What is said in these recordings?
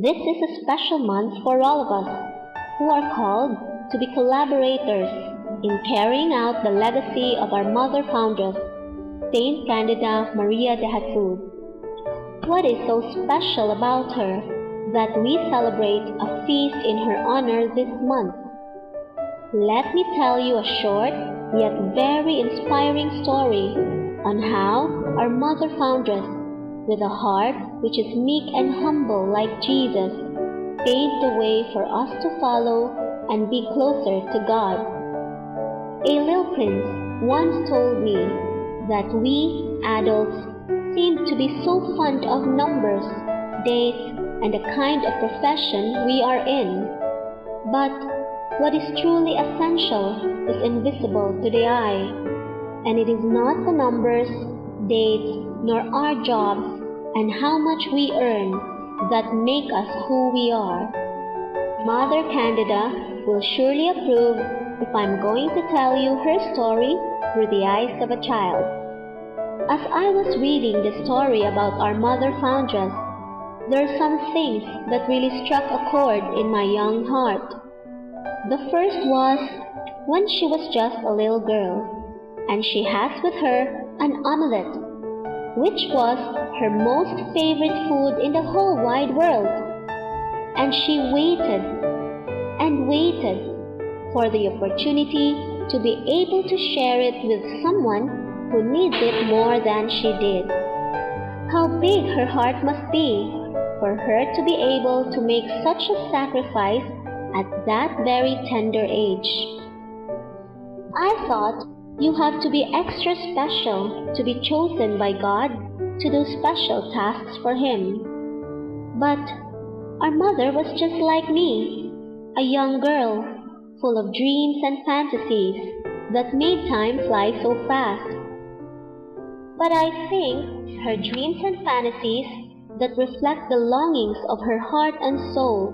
This is a special month for all of us who are called to be collaborators in carrying out the legacy of our mother foundress, Saint Candida Maria de Jesus. What is so special about her that we celebrate a feast in her honor this month? Let me tell you a short yet very inspiring story on how our mother foundress, with a heart which is meek and humble like Jesus, paved the way for us to follow and be closer to God. A little prince once told me that we adults seem to be so fond of numbers, dates, and the kind of profession we are in. But what is truly essential is invisible to the eye, and it is not the numbers, dates, nor our jobs and how much we earn that make us who we are. Mother Candida will surely approve if I'm going to tell you her story through the eyes of a child. As I was reading the story about our mother foundress, there are some things that really struck a chord in my young heart. The first was when she was just a little girl, and she has with her an omelette, which was her most favorite food in the whole wide world. And she waited and waited for the opportunity to be able to share it with someone who needs it more than she did. How big her heart must be for her to be able to make such a sacrifice at that very tender age. I thought you have to be extra special to be chosen by God to do special tasks for Him. But our mother was just like me, a young girl, full of dreams and fantasies that made time fly so fast. But I think her dreams and fantasies that reflect the longings of her heart and soul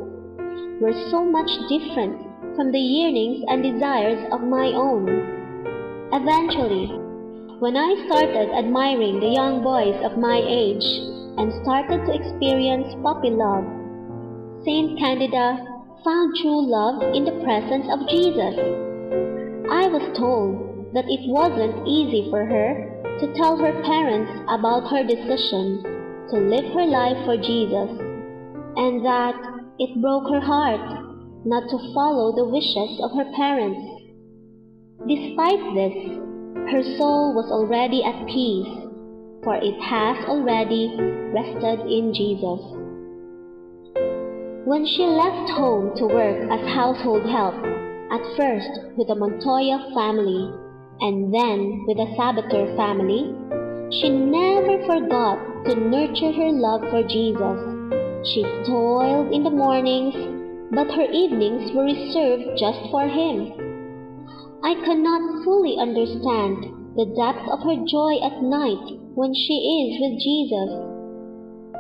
were so much different from the yearnings and desires of my own. Eventually, when I started admiring the young boys of my age and started to experience puppy love, Saint Candida found true love in the presence of Jesus. I was told that it wasn't easy for her to tell her parents about her decision to live her life for Jesus, and that it broke her heart not to follow the wishes of her parents. Despite this, her soul was already at peace, for it has already rested in Jesus. When she left home to work as household help, at first with the Montoya family and then with the Sabater family, she never forgot to nurture her love for Jesus. She toiled in the mornings, but her evenings were reserved just for Him. I cannot fully understand the depth of her joy at night when she is with Jesus.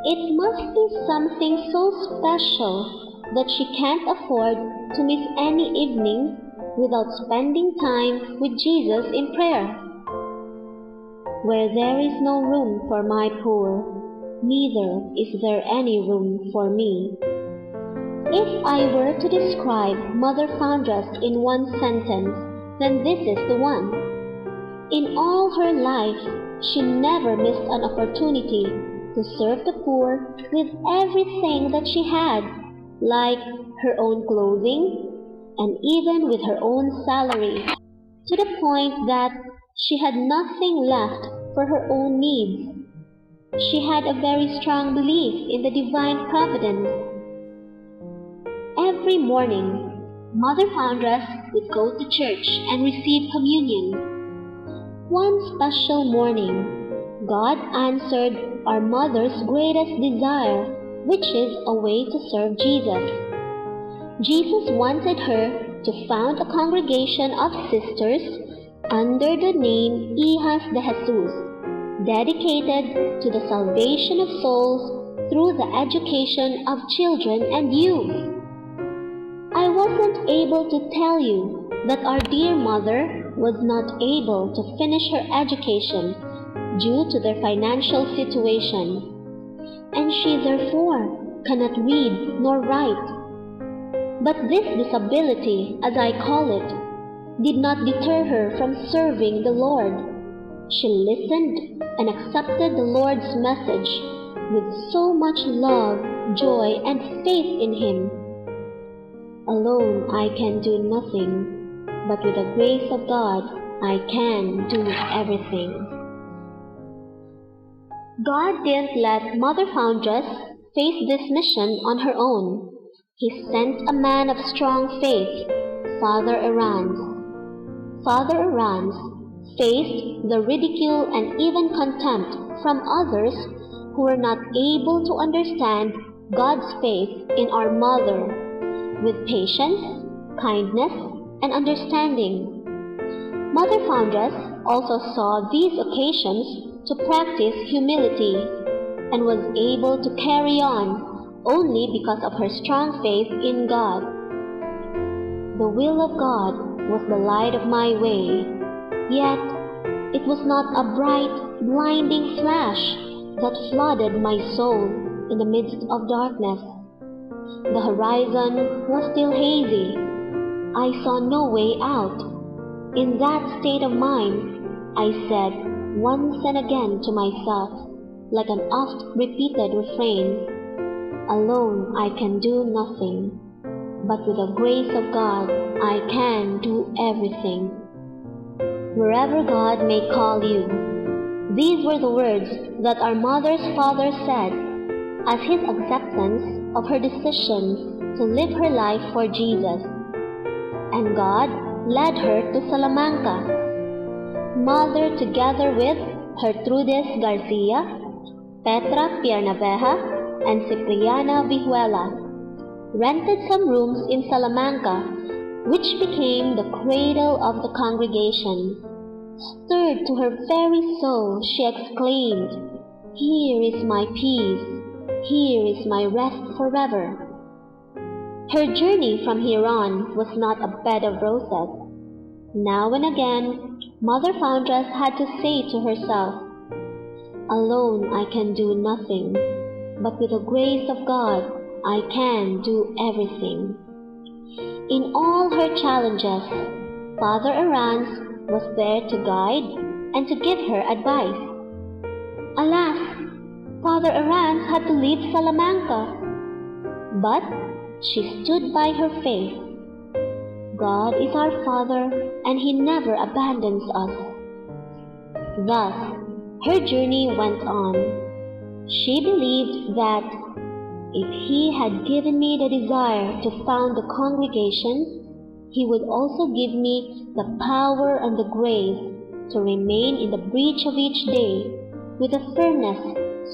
It must be something so special that she can't afford to miss any evening without spending time with Jesus in prayer. Where there is no room for my poor, neither is there any room for me. If I were to describe Mother Foundress in one sentence, then this is the one. In all her life, she never missed an opportunity to serve the poor with everything that she had, like her own clothing, and even with her own salary, to the point that she had nothing left for her own needs. She had a very strong belief in the divine providence. Every morning, Mother Foundress would go to church and receive communion. One special morning, God answered our mother's greatest desire, which is a way to serve Jesus. Jesus wanted her to found a congregation of sisters under the name Hijas de Jesus, dedicated to the salvation of souls through the education of children and youth. I wasn't able to tell you that our dear mother was not able to finish her education due to their financial situation, and she therefore cannot read nor write. But this disability, as I call it, did not deter her from serving the Lord. She listened and accepted the Lord's message with so much love, joy, and faith in Him. Alone I can do nothing, but with the grace of God I can do everything. God didn't let Mother Foundress face this mission on her own. He sent a man of strong faith, Father Arans. Father Arans faced the ridicule and even contempt from others who were not able to understand God's faith in our Mother with patience, kindness, and understanding. Mother Foundress also saw these occasions to practice humility and was able to carry on only because of her strong faith in God. The will of God was the light of my way, yet it was not a bright, blinding flash that flooded my soul in the midst of darkness. The horizon was still hazy. I saw no way out. In that state of mind, I said once and again to myself, like an oft-repeated refrain, "Alone I can do nothing, but with the grace of God I can do everything." Wherever God may call you, these were the words that our mother's father said as his acceptance of her decision to live her life for Jesus. And God led her to Salamanca. Mother, together with Gertrudis Garcia, Petra Piernaveja, and Cipriana Vihuela, rented some rooms in Salamanca, which became the cradle of the congregation. Stirred to her very soul, she exclaimed, "Here is my peace, here is my rest forever." Her journey from here on was not a bed of roses. Now and again, Mother Foundress had to say to herself, "Alone I can do nothing, but with the grace of God I can do everything." In all her challenges, Father Arans was there to guide and to give her advice. Alas, Father Arans had to leave Salamanca, but she stood by her faith. God is our Father, and He never abandons us. Thus, her journey went on. She believed that if He had given me the desire to found the congregation, He would also give me the power and the grace to remain in the breach of each day with a firmness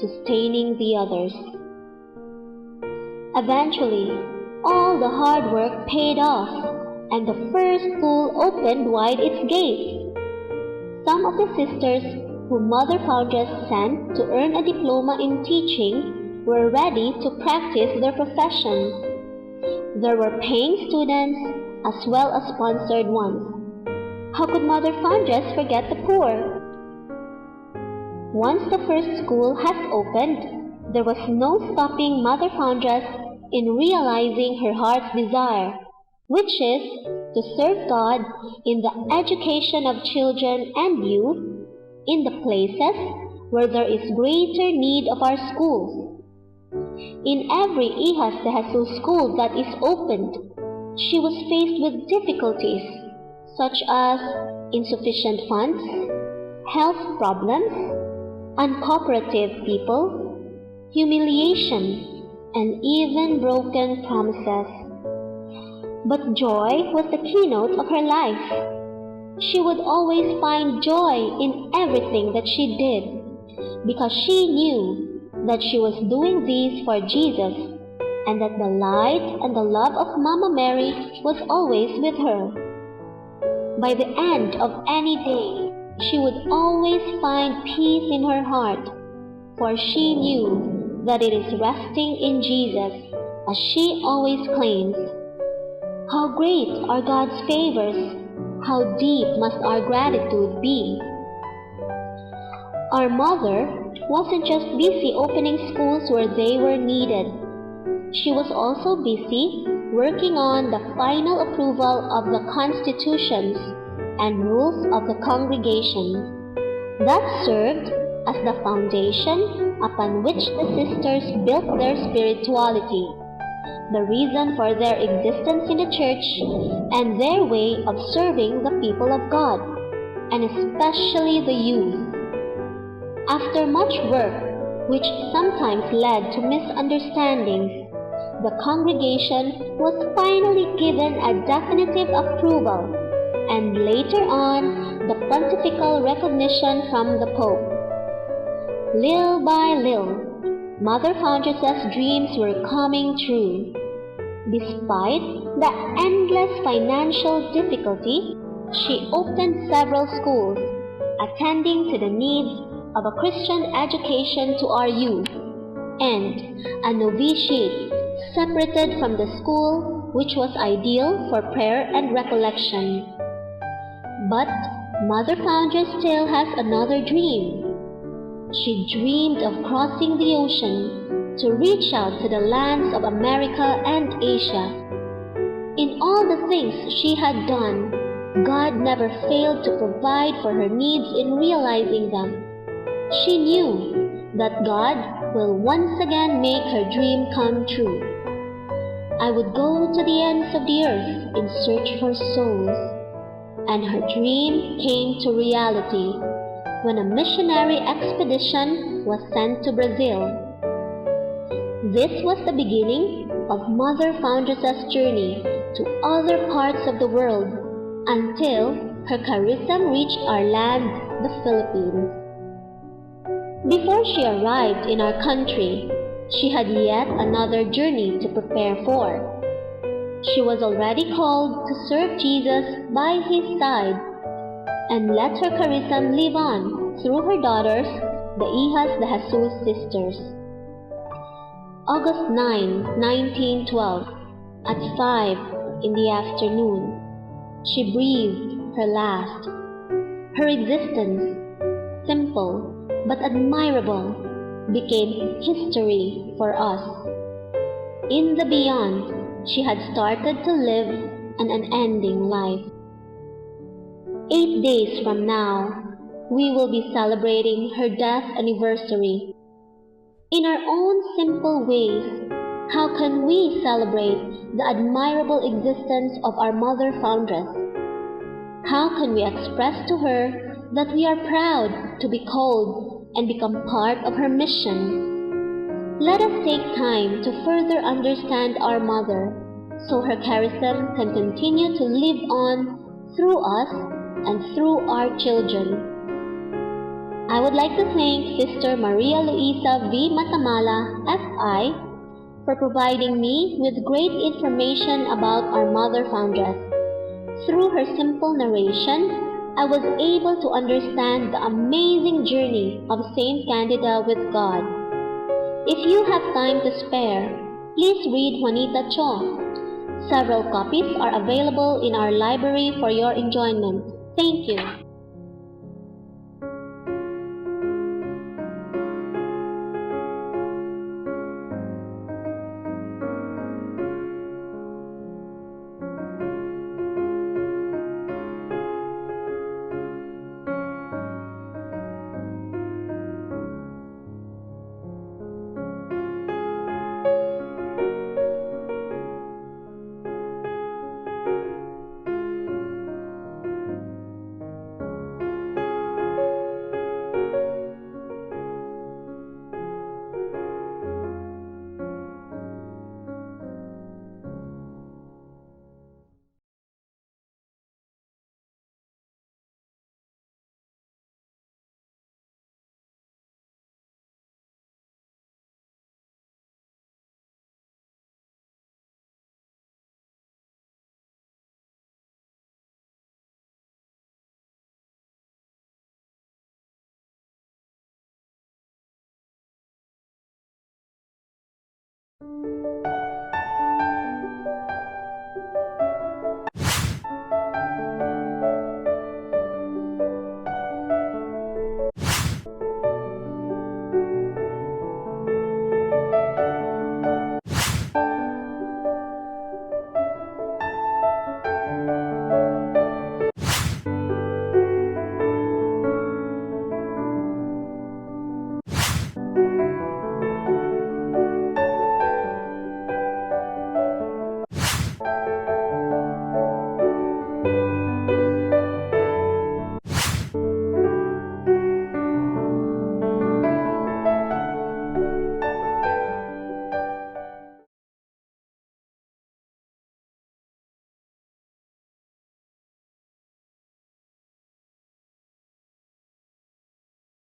sustaining the others. Eventually, all the hard work paid off, and the first school opened wide its gates. Some of the sisters whom Mother Foundress sent to earn a diploma in teaching were ready to practice their profession. There were paying students as well as sponsored ones. How could Mother Foundress forget the poor? Once the first school has opened, there was no stopping Mother Foundress in realizing her heart's desire, which is to serve God in the education of children and youth in the places where there is greater need of our schools. In every Hijas de Jesus school that is opened, she was faced with difficulties such as insufficient funds, health problems, uncooperative people, humiliation, and even broken promises. But joy was the keynote of her life. She would always find joy in everything that she did, because she knew that she was doing this for Jesus, and that the light and the love of Mama Mary was always with her. By the end of any day, she would always find peace in her heart, for she knew that it is resting in Jesus, as she always claims. How great are God's favors! How deep must our gratitude be! Our mother wasn't just busy opening schools where they were needed, She was also busy working on the final approval of the constitutions and rules of the congregation. That served as the foundation upon which the sisters built their spirituality, the reason for their existence in the church, and their way of serving the people of God, and especially the youth. After much work, which sometimes led to misunderstandings, the congregation was finally given a definitive approval, and later on, the pontifical recognition from the Pope. Little by little, Mother Foundress's dreams were coming true. Despite the endless financial difficulty, she opened several schools, attending to the needs of a Christian education to our youth, and a novitiate separated from the school, which was ideal for prayer and recollection. But Mother Foundress still has another dream. She dreamed of crossing the ocean to reach out to the lands of America and Asia. In all the things she had done, God never failed to provide for her needs in realizing them. She knew that God will once again make her dream come true. I would go to the ends of the earth in search for souls. And her dream came to reality when a missionary expedition was sent to Brazil. This was the beginning of Mother Foundress's journey to other parts of the world until her charism reached our land, the Philippines. Before she arrived in our country, she had yet another journey to prepare for. She was already called to serve Jesus by his side and let her charism live on through her daughters, the Hijas de Jesus sisters. August 9, 1912, at 5 in the afternoon, she breathed her last. Her existence, simple but admirable, became history for us. In the beyond, she had started to live an unending life. 8 days from now, we will be celebrating her death anniversary. In our own simple ways, how can we celebrate the admirable existence of our Mother Foundress? How can we express to her that we are proud to be called and become part of her mission? Let us take time to further understand our Mother, so her charism can continue to live on through us and through our children. I would like to thank Sister Maria Luisa V. Matamala, F.I., for providing me with great information about our Mother Foundress. Through her simple narration, I was able to understand the amazing journey of Saint Candida with God. If you have time to spare, please read Juanita Cho. Several copies are available in our library for your enjoyment. Thank you.